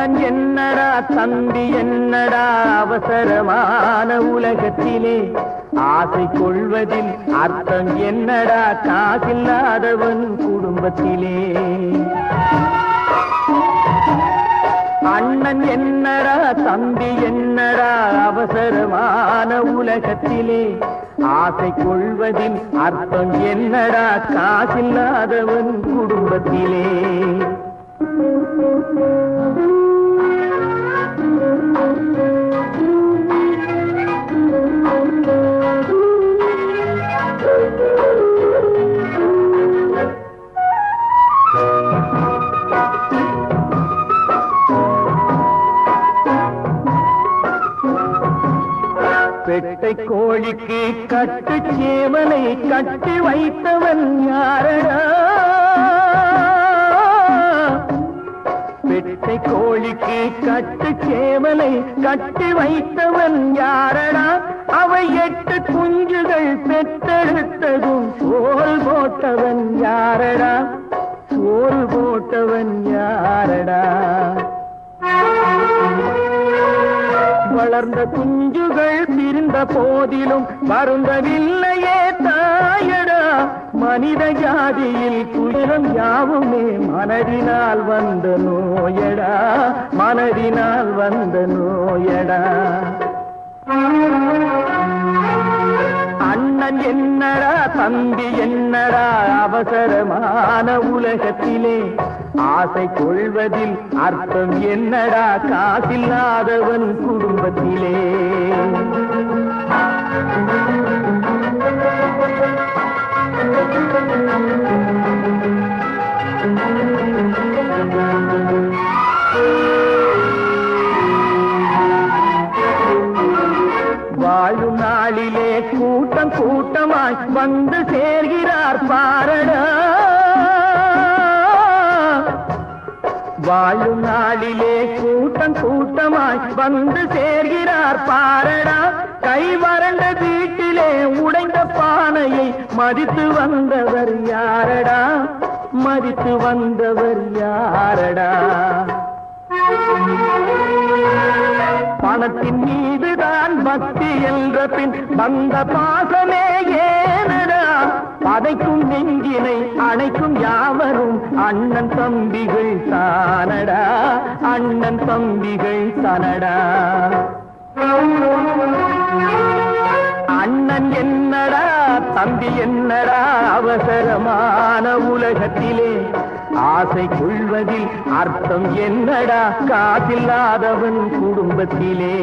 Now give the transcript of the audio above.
அண்ணன் என்னடா தம்பி என்னடா அவசரமான உலகத்திலே ஆசை கொள்வதில் அர்த்தம் என்னடா காசில்லாதவன் குடும்பத்திலே அண்ணன் என்னடா தம்பி என்னடா அவசரமான உலகத்திலே ஆசை கொள்வதில் அர்த்தம் என்னடா காசில்லாதவன் குடும்பத்திலே பெட்டை கோழிக்கு கட்டு சேவலை கட்டி வைத்தவன் யாரடா பெட்டை கோழிக்கு கட்டு சேவலை கட்டி வைத்தவன் யாரடா அவை 8 குஞ்சுகள் பெற்றெடுத்ததும் சோறு போட்டவன் யாரடா சோறு போட்டவன் யாரடா வளர்ந்த குஞ்சுகள் பிரிந்த போதிலும் வருந்தவில்லையே தாயடா மனித ஜாதியில் துயரம் யாவுமே மனதினால் வந்த நோயடா மனதினால் வந்த நோயடா அண்ணன் என்னடா தம்பி என்னடா அவசரமான உலகத்திலே ஆசை கொள்வதில் அர்த்தம் என்னடா காசில்லாதவன் குடும்பத்திலே வாழும் நாளிலே கூட்டம் கூட்டமாய் வந்து சேர்கிறார் பாரடா வாழும் நாளிலே கூட்டம் கூட்டமாய் வந்து சேர்கிறார் பாரடா கை வறண்ட வீட்டிலே உடைந்த பானையை மதித்து வந்தவர் யாரடா மதித்து வந்தவர் யாரடா பணத்தின் மீதுதான் பக்தி என்ற பின் வந்த பாசமே ஏனடா பதைக்கும் நெஞ்சினை அணைக்கும் யாவரும் அண்ணன் தம்பிகள் தானடா அண்ணன் தம்பிகள் தானடா அண்ணன் என்னடா தம்பி என்னடா அவசரமான உலகத்திலே ஆசை கொள்வதில் அர்த்தம் என்னடா காசில்லாதவன் குடும்பத்திலே